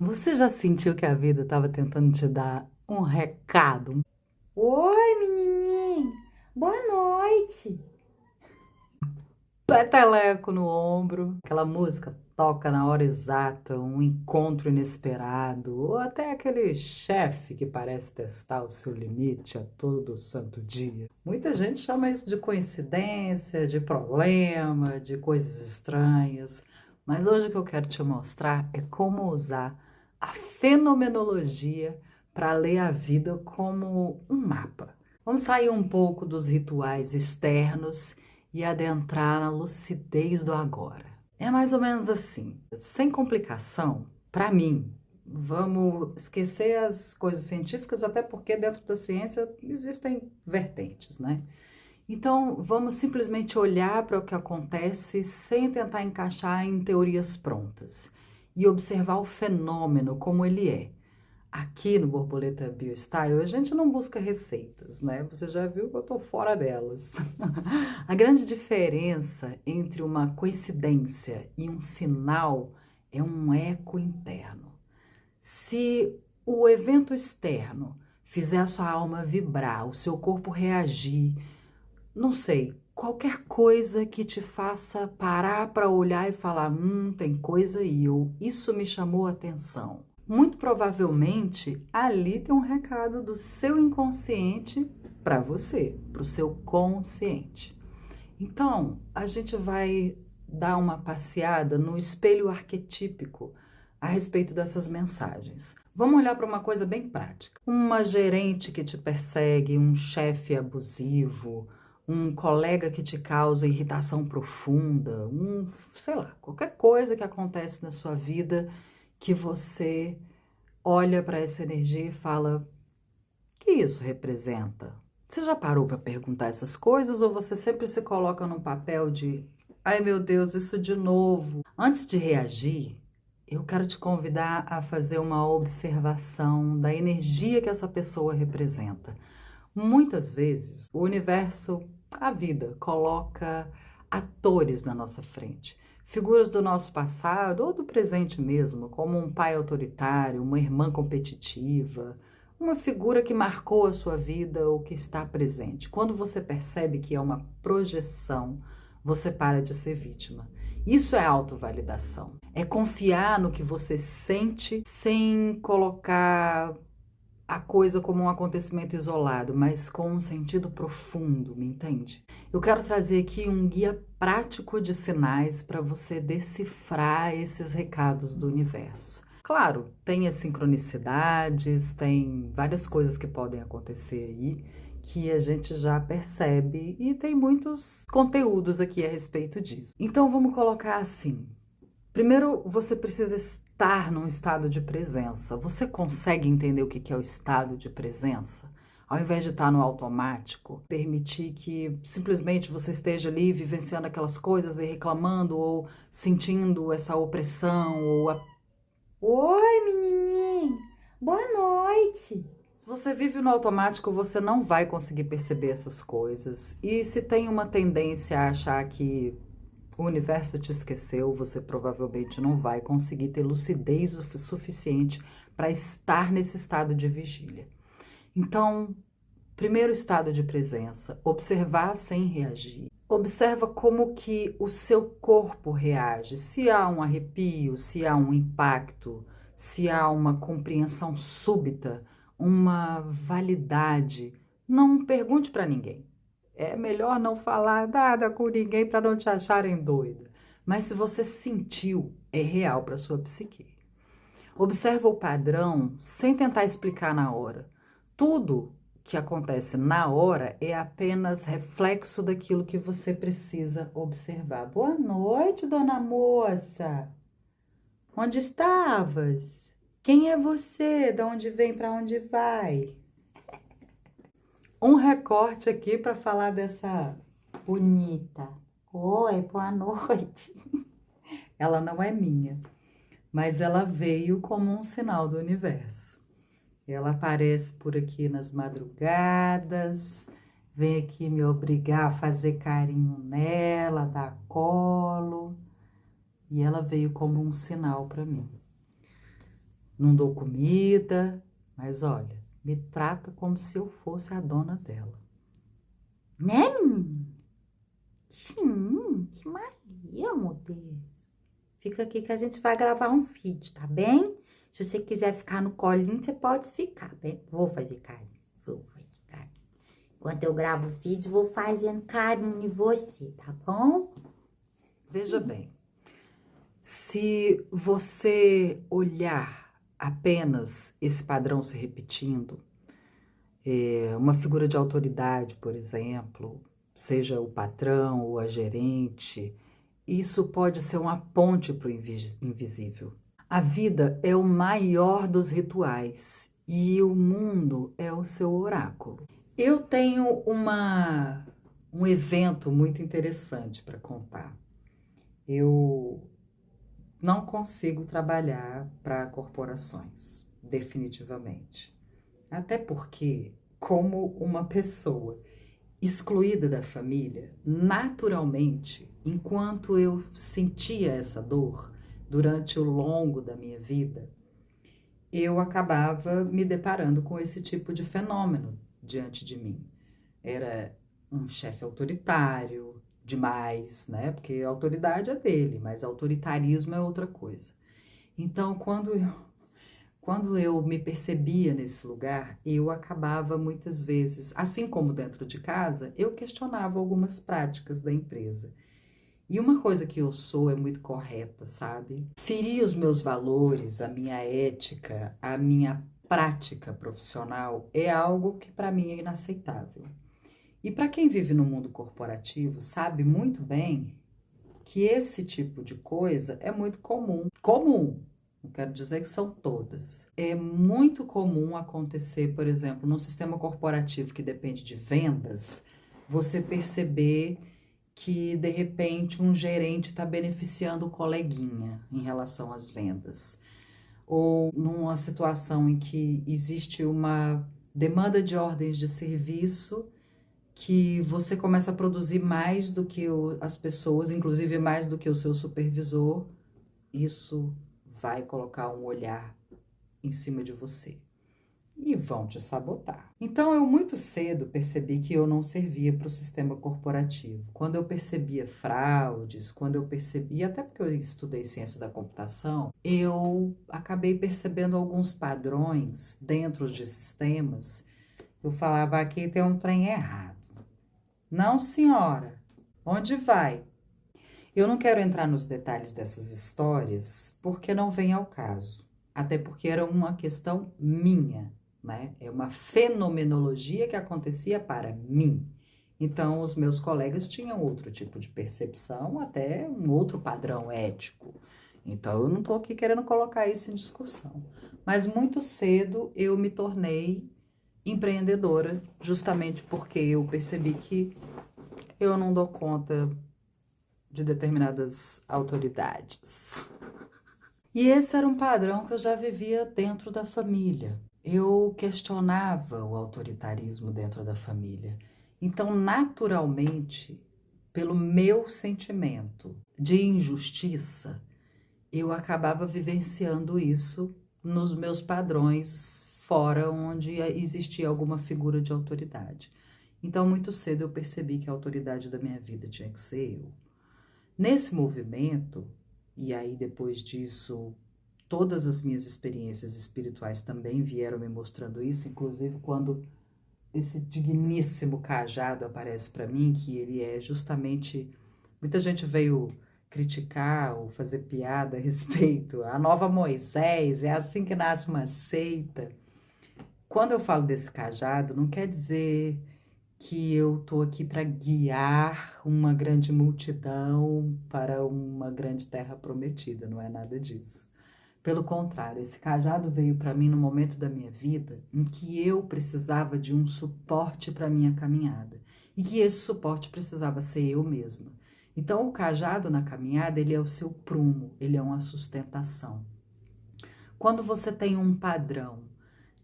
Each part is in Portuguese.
Você já sentiu que a vida estava tentando te dar um recado? Oi, menininho. Boa noite. Peteleco no ombro, aquela música toca na hora exata, um encontro inesperado, ou até aquele chefe que parece testar o seu limite a todo santo dia. Muita gente chama isso de coincidência, de problema, de coisas estranhas, mas hoje o que eu quero te mostrar é como usar a fenomenologia para ler a vida como um mapa. Vamos sair um pouco dos rituais externos e adentrar na lucidez do agora. É mais ou menos assim, sem complicação, para mim. Vamos esquecer as coisas científicas, até porque dentro da ciência existem vertentes, né? Então, vamos simplesmente olhar para o que acontece sem tentar encaixar em teorias prontas e observar o fenômeno como ele é. Aqui no Borboleta Biostyle, a gente não busca receitas, né? Você já viu que eu tô fora delas. A grande diferença entre uma coincidência e um sinal é um eco interno. Se o evento externo fizer a sua alma vibrar, o seu corpo reagir, não sei, qualquer coisa que te faça parar para olhar e falar, tem coisa aí, ou isso me chamou a atenção. Muito provavelmente ali tem um recado do seu inconsciente para você, para o seu consciente. Então, a gente vai dar uma passeada no espelho arquetípico a respeito dessas mensagens. Vamos olhar para uma coisa bem prática. Uma gerente que te persegue, um chefe abusivo, um colega que te causa irritação profunda, sei lá, qualquer coisa que acontece na sua vida que você olha para essa energia e fala: o que isso representa? Você já parou para perguntar essas coisas ou você sempre se coloca num papel de ai meu Deus, isso de novo? Antes de reagir, eu quero te convidar a fazer uma observação da energia que essa pessoa representa. Muitas vezes, o universo, a vida, coloca atores na nossa frente. Figuras do nosso passado ou do presente mesmo, como um pai autoritário, uma irmã competitiva, uma figura que marcou a sua vida ou que está presente. Quando você percebe que é uma projeção, você para de ser vítima. Isso é autovalidação. É confiar no que você sente sem colocar a coisa como um acontecimento isolado, mas com um sentido profundo, me entende? Eu quero trazer aqui um guia prático de sinais para você decifrar esses recados do universo. Claro, tem as sincronicidades, tem várias coisas que podem acontecer aí que a gente já percebe e tem muitos conteúdos aqui a respeito disso. Então vamos colocar assim. Primeiro, você precisa estar num estado de presença. Você consegue entender o que é o estado de presença? Ao invés de estar no automático, permitir que simplesmente você esteja ali vivenciando aquelas coisas e reclamando ou sentindo essa opressão ou Oi, menininho. Boa noite. Se você vive no automático, você não vai conseguir perceber essas coisas. E se tem uma tendência a achar que o universo te esqueceu, você provavelmente não vai conseguir ter lucidez o suficiente para estar nesse estado de vigília. Então, primeiro estado de presença, observar sem reagir. Observa como que o seu corpo reage, se há um arrepio, se há um impacto, se há uma compreensão súbita, uma validade. Não pergunte para ninguém. É melhor não falar nada com ninguém para não te acharem doida. Mas se você sentiu, é real para sua psique. Observa o padrão sem tentar explicar na hora. Tudo que acontece na hora é apenas reflexo daquilo que você precisa observar. Boa noite, dona moça. Onde estavas? Quem é você? De onde vem? Para onde vai? Um recorte aqui para falar dessa bonita. Oi, boa noite. Ela não é minha, mas ela veio como um sinal do universo. Ela aparece por aqui nas madrugadas, vem aqui me obrigar a fazer carinho nela, dar colo, e ela veio como um sinal para mim. não dou comida, mas olha, me trata como se eu fosse a dona dela. Né, menino? Sim, que Maria, amor Deus. Fica aqui que a gente vai gravar um vídeo, tá bem? Se você quiser ficar no colinho, você pode ficar, bem? Vou fazer carinho, vou fazer carinho. Enquanto eu gravo o vídeo, vou fazendo carinho em você, tá bom? Veja bem, se você olhar apenas esse padrão se repetindo, uma figura de autoridade, por exemplo, seja o patrão ou a gerente, isso pode ser uma ponte para o invisível. A vida é o maior dos rituais e o mundo é o seu oráculo. Eu tenho um evento muito interessante para contar. Eu não consigo trabalhar para corporações, definitivamente. Até porque, como uma pessoa excluída da família, naturalmente, enquanto eu sentia essa dor durante o longo da minha vida, eu acabava me deparando com esse tipo de fenômeno diante de mim. Era um chefe autoritário demais, né? Porque a autoridade é dele, mas autoritarismo é outra coisa. Então, quando eu me percebia nesse lugar, eu acabava muitas vezes, assim como dentro de casa, eu questionava algumas práticas da empresa. E uma coisa que eu sou é muito correta, sabe? Ferir os meus valores, a minha ética, a minha prática profissional é algo que para mim é inaceitável. E para quem vive no mundo corporativo, sabe muito bem que esse tipo de coisa é muito comum. Comum, não quero dizer que são todas. É muito comum acontecer, por exemplo, num sistema corporativo que depende de vendas, você perceber que de repente um gerente está beneficiando o coleguinha em relação às vendas. Ou numa situação em que existe uma demanda de ordens de serviço que você começa a produzir mais do que as pessoas, inclusive mais do que o seu supervisor, isso vai colocar um olhar em cima de você e vão te sabotar. Então, eu muito cedo percebi que eu não servia para o sistema corporativo. Quando eu percebia fraudes, quando eu percebia, até porque eu estudei ciência da computação, eu acabei percebendo alguns padrões dentro de sistemas. Eu falava, aqui tem um trem errado. Não, senhora. Onde vai? Eu não quero entrar nos detalhes dessas histórias porque não vem ao caso. Até porque era uma questão minha, né? É uma fenomenologia que acontecia para mim. Então, os meus colegas tinham outro tipo de percepção, até um outro padrão ético. Então, eu não estou aqui querendo colocar isso em discussão. Mas muito cedo eu me tornei empreendedora, justamente porque eu percebi que eu não dou conta de determinadas autoridades. E esse era um padrão que eu já vivia dentro da família. Eu questionava o autoritarismo dentro da família. Então, naturalmente, pelo meu sentimento de injustiça, eu acabava vivenciando isso nos meus padrões fora onde existia alguma figura de autoridade. Então, muito cedo eu percebi que a autoridade da minha vida tinha que ser eu. Nesse movimento, e aí depois disso, todas as minhas experiências espirituais também vieram me mostrando isso, inclusive quando esse digníssimo cajado aparece para mim, que ele é justamente. Muita gente veio criticar ou fazer piada a respeito. A nova Moisés, é assim que nasce uma seita. Quando eu falo desse cajado, não quer dizer que eu estou aqui para guiar uma grande multidão para uma grande terra prometida, não é nada disso. Pelo contrário, esse cajado veio para mim no momento da minha vida em que eu precisava de um suporte para minha caminhada e que esse suporte precisava ser eu mesma. Então, o cajado na caminhada, ele é o seu prumo, ele é uma sustentação. Quando você tem um padrão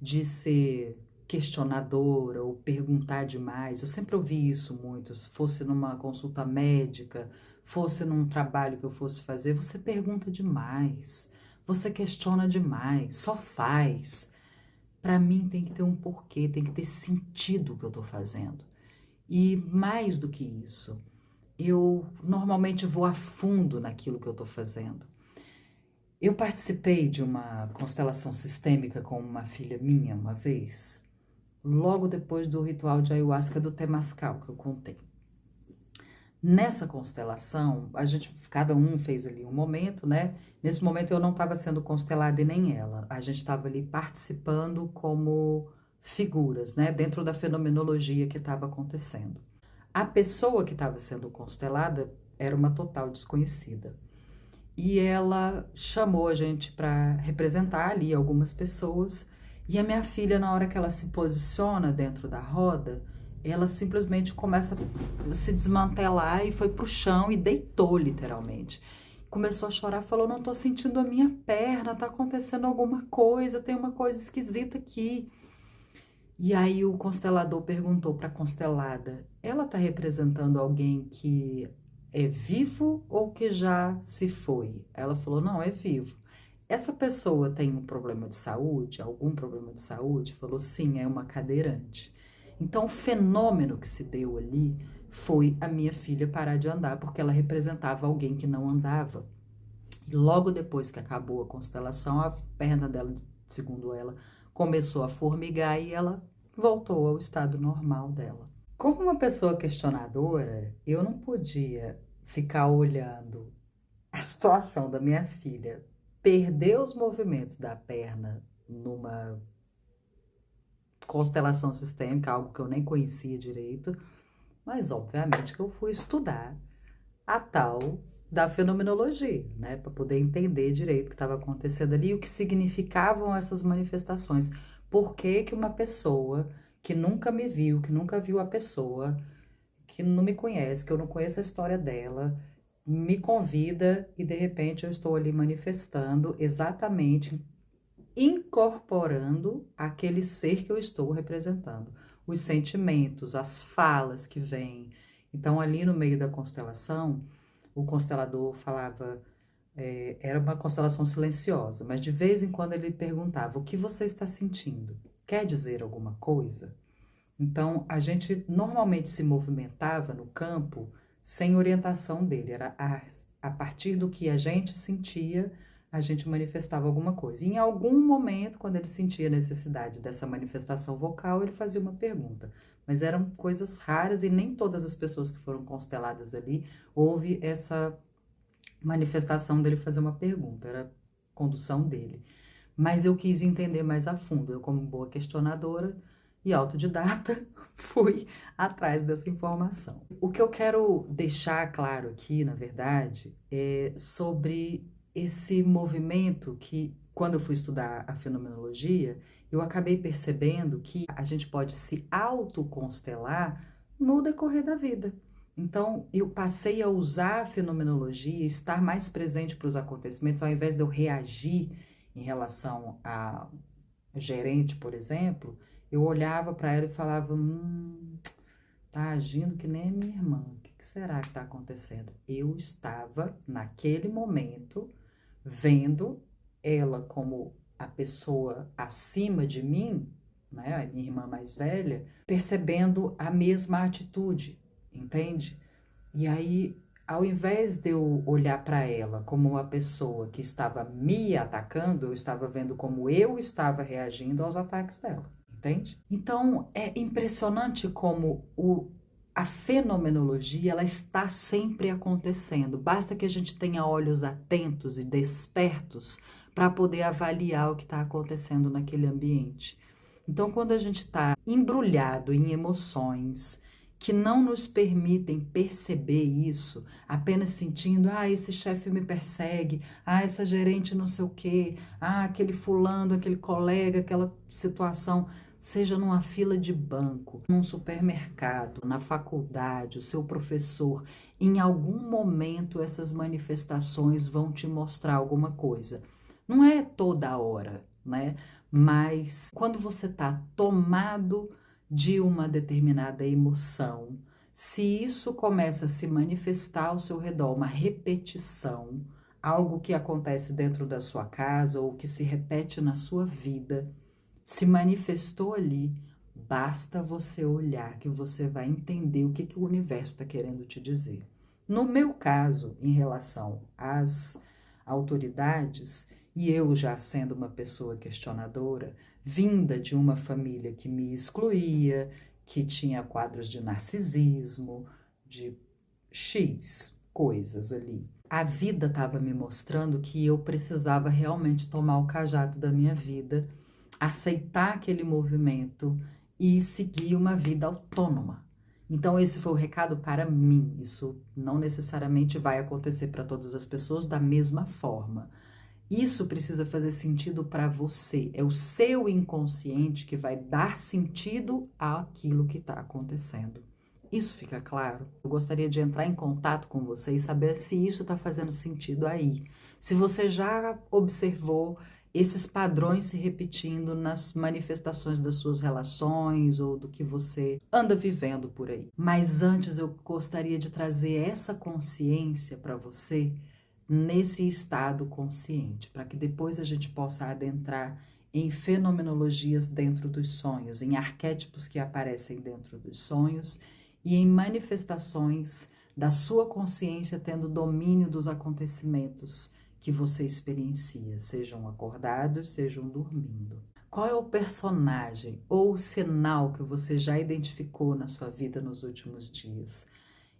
de ser questionadora ou perguntar demais, eu sempre ouvi isso muito, se fosse numa consulta médica, fosse num trabalho que eu fosse fazer, você pergunta demais, você questiona demais, só faz. Para mim tem que ter um porquê, tem que ter sentido o que eu estou fazendo. E mais do que isso, eu normalmente vou a fundo naquilo que eu estou fazendo. Eu participei de uma constelação sistêmica com uma filha minha uma vez, logo depois do ritual de ayahuasca do Temascal que eu contei. Nessa constelação, cada um fez ali um momento, né? Nesse momento eu não estava sendo constelada e nem ela. A gente estava ali participando como figuras, né? Dentro da fenomenologia que estava acontecendo. A pessoa que estava sendo constelada era uma total desconhecida. E ela chamou a gente para representar ali algumas pessoas. E a minha filha, na hora que ela se posiciona dentro da roda, ela simplesmente começa a se desmantelar e foi pro chão e deitou literalmente. Começou a chorar, falou: não tô sentindo a minha perna, tá acontecendo alguma coisa, tem uma coisa esquisita aqui. E aí o constelador perguntou para a constelada: ela tá representando alguém que é vivo ou que já se foi? Ela falou: não, é vivo. Essa pessoa tem um problema de saúde, algum problema de saúde? Falou: sim, é uma cadeirante. Então, o fenômeno que se deu ali foi a minha filha parar de andar, porque ela representava alguém que não andava. E logo depois que acabou a constelação, a perna dela, segundo ela, começou a formigar e ela voltou ao estado normal dela. Como uma pessoa questionadora, eu não podia ficar olhando a situação da minha filha perder os movimentos da perna numa constelação sistêmica, algo que eu nem conhecia direito, mas obviamente que eu fui estudar a tal da fenomenologia, né, para poder entender direito o que estava acontecendo ali e o que significavam essas manifestações. Por que que uma pessoa que nunca me viu, que nunca viu a pessoa, que não me conhece, que eu não conheço a história dela, me convida e de repente eu estou ali manifestando exatamente, incorporando aquele ser que eu estou representando, os sentimentos, as falas que vêm. Então, ali no meio da constelação, o constelador falava, era uma constelação silenciosa, mas de vez em quando ele perguntava: o que você está sentindo? Quer dizer alguma coisa? Então, a gente normalmente se movimentava no campo sem orientação dele, era a partir do que a gente sentia, a gente manifestava alguma coisa. E em algum momento, quando ele sentia a necessidade dessa manifestação vocal, ele fazia uma pergunta. Mas eram coisas raras e nem todas as pessoas que foram consteladas ali houve essa manifestação dele fazer uma pergunta, era condução dele. Mas eu quis entender mais a fundo, eu como boa questionadora e autodidata, fui atrás dessa informação. O que eu quero deixar claro aqui, na verdade, é sobre esse movimento que, quando eu fui estudar a fenomenologia, eu acabei percebendo que a gente pode se autoconstelar no decorrer da vida. Então, eu passei a usar a fenomenologia, estar mais presente para os acontecimentos, ao invés de eu reagir em relação a gerente, por exemplo, eu olhava para ela e falava: tá agindo que nem a minha irmã, o que será que está acontecendo? Eu estava, naquele momento, vendo ela como a pessoa acima de mim, né, a minha irmã mais velha, percebendo a mesma atitude, entende? E aí, ao invés de eu olhar para ela como uma pessoa que estava me atacando, eu estava vendo como eu estava reagindo aos ataques dela, entende? Então, é impressionante como a fenomenologia, ela está sempre acontecendo. Basta que a gente tenha olhos atentos e despertos para poder avaliar o que está acontecendo naquele ambiente. Então, quando a gente está embrulhado em emoções que não nos permitem perceber isso, apenas sentindo: esse chefe me persegue, essa gerente não sei o quê, aquele fulano, aquele colega, aquela situação, seja numa fila de banco, num supermercado, na faculdade, o seu professor, em algum momento essas manifestações vão te mostrar alguma coisa. Não é toda hora, né? Mas quando você está tomado de uma determinada emoção, se isso começa a se manifestar ao seu redor, uma repetição, algo que acontece dentro da sua casa ou que se repete na sua vida, se manifestou ali, basta você olhar que você vai entender o que o universo está querendo te dizer. No meu caso, em relação às autoridades, e eu já sendo uma pessoa questionadora, vinda de uma família que me excluía, que tinha quadros de narcisismo, de X coisas ali. A vida estava me mostrando que eu precisava realmente tomar o cajado da minha vida, aceitar aquele movimento e seguir uma vida autônoma. Então esse foi o recado para mim. Isso não necessariamente vai acontecer para todas as pessoas da mesma forma. Isso precisa fazer sentido para você. É o seu inconsciente que vai dar sentido àquilo que está acontecendo. Isso fica claro? Eu gostaria de entrar em contato com você e saber se isso está fazendo sentido aí. Se você já observou esses padrões se repetindo nas manifestações das suas relações ou do que você anda vivendo por aí. Mas antes eu gostaria de trazer essa consciência para você nesse estado consciente, para que depois a gente possa adentrar em fenomenologias dentro dos sonhos, em arquétipos que aparecem dentro dos sonhos e em manifestações da sua consciência tendo domínio dos acontecimentos que você experiencia, sejam acordados, sejam dormindo. Qual é o personagem ou o sinal que você já identificou na sua vida nos últimos dias?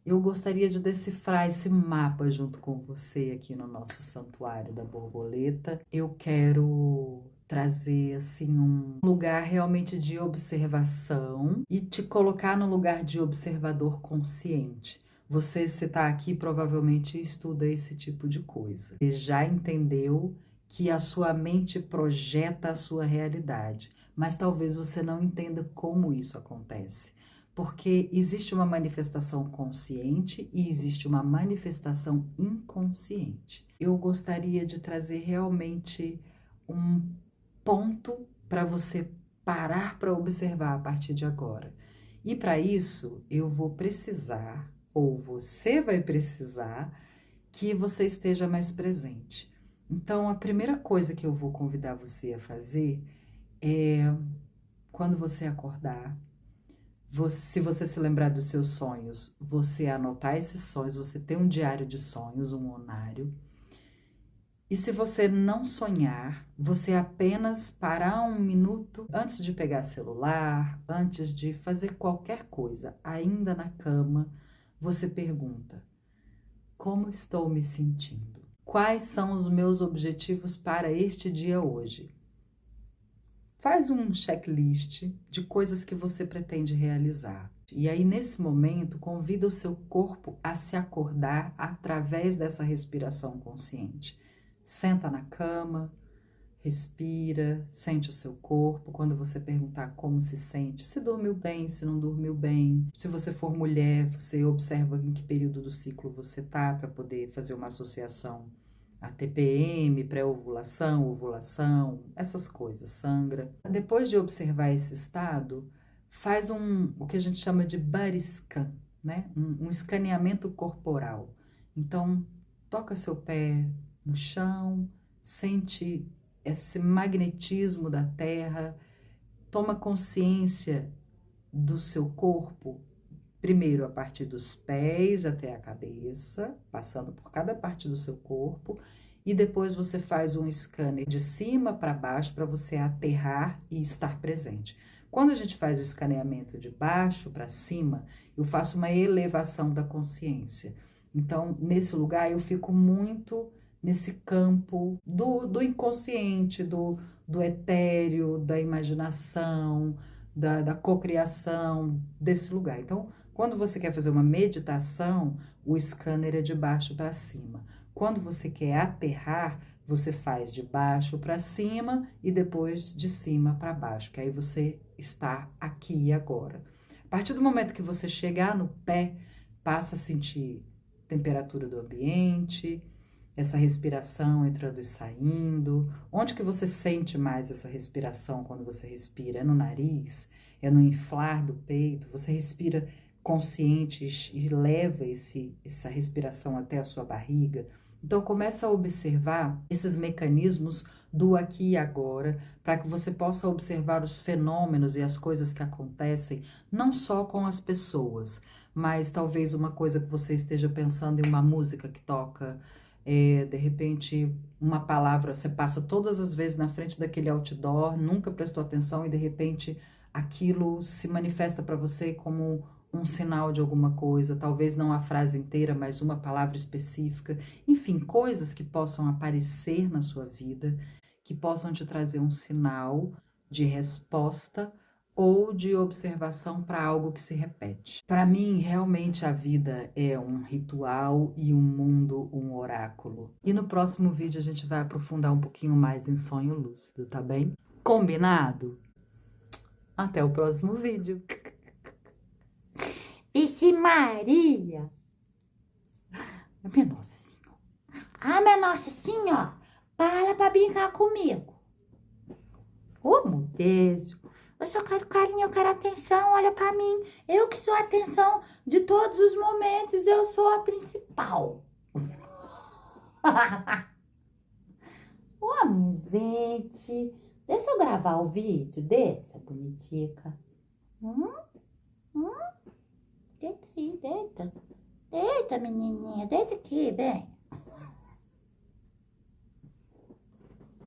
Eu gostaria de decifrar esse mapa junto com você aqui no nosso Santuário da Borboleta. Eu quero trazer assim um lugar realmente de observação e te colocar no lugar de observador consciente. Você, se está aqui, provavelmente estuda esse tipo de coisa. Você já entendeu que a sua mente projeta a sua realidade, mas talvez você não entenda como isso acontece. Porque existe uma manifestação consciente e existe uma manifestação inconsciente. Eu gostaria de trazer realmente um ponto para você parar para observar a partir de agora. E para isso, eu vou precisar, ou você vai precisar, que você esteja mais presente. Então, a primeira coisa que eu vou convidar você a fazer é, quando você acordar, se você se lembrar dos seus sonhos, você anotar esses sonhos, você ter um diário de sonhos, um onário. E se você não sonhar, você apenas parar um minuto antes de pegar celular, antes de fazer qualquer coisa, ainda na cama, você pergunta: como estou me sentindo? Quais são os meus objetivos para este dia hoje? Faz um checklist de coisas que você pretende realizar. E aí, nesse momento, convida o seu corpo a se acordar através dessa respiração consciente. Senta na cama, respira, sente o seu corpo. Quando você perguntar como se sente, se dormiu bem, se não dormiu bem. Se você for mulher, você observa em que período do ciclo você tá para poder fazer uma associação a TPM, pré-ovulação, ovulação, essas coisas, sangra. Depois de observar esse estado, faz o que a gente chama de body scan, né? Um escaneamento corporal. Então, toca seu pé no chão, sente esse magnetismo da terra, toma consciência do seu corpo, primeiro a partir dos pés até a cabeça, passando por cada parte do seu corpo, e depois você faz um scanner de cima para baixo para você aterrar e estar presente. Quando a gente faz o escaneamento de baixo para cima, eu faço uma elevação da consciência. Então, nesse lugar, eu fico muito nesse campo do inconsciente, do etéreo, da imaginação, da cocriação, desse lugar. Então, quando você quer fazer uma meditação, o scanner é de baixo para cima. Quando você quer aterrar, você faz de baixo para cima e depois de cima para baixo, que aí você está aqui e agora. A partir do momento que você chegar no pé, passa a sentir temperatura do ambiente, essa respiração entrando e saindo. Onde que você sente mais essa respiração quando você respira? É no nariz? É no inflar do peito? Você respira consciente e leva essa respiração até a sua barriga? Então começa a observar esses mecanismos do aqui e agora, para que você possa observar os fenômenos e as coisas que acontecem, não só com as pessoas, mas talvez uma coisa que você esteja pensando em uma música que toca, de repente uma palavra, você passa todas as vezes na frente daquele outdoor, nunca prestou atenção e de repente aquilo se manifesta para você como um sinal de alguma coisa, talvez não a frase inteira, mas uma palavra específica, enfim, coisas que possam aparecer na sua vida, que possam te trazer um sinal de resposta ou de observação para algo que se repete. Para mim, realmente a vida é um ritual e o mundo um oráculo. E no próximo vídeo a gente vai aprofundar um pouquinho mais em sonho lúcido, tá bem? Combinado? Até o próximo vídeo. Vixe Maria! Minha nossa senhora. Ah, minha nossa senhora! Para pra brincar comigo. Ô, meu Deus! Eu só quero carinho, eu quero atenção, olha pra mim. Eu que sou a atenção de todos os momentos, eu sou a principal. Ô, minha gente, deixa eu gravar o vídeo, deixa, bonitica. Deita aí, deita. Deita, menininha, deita aqui, vem.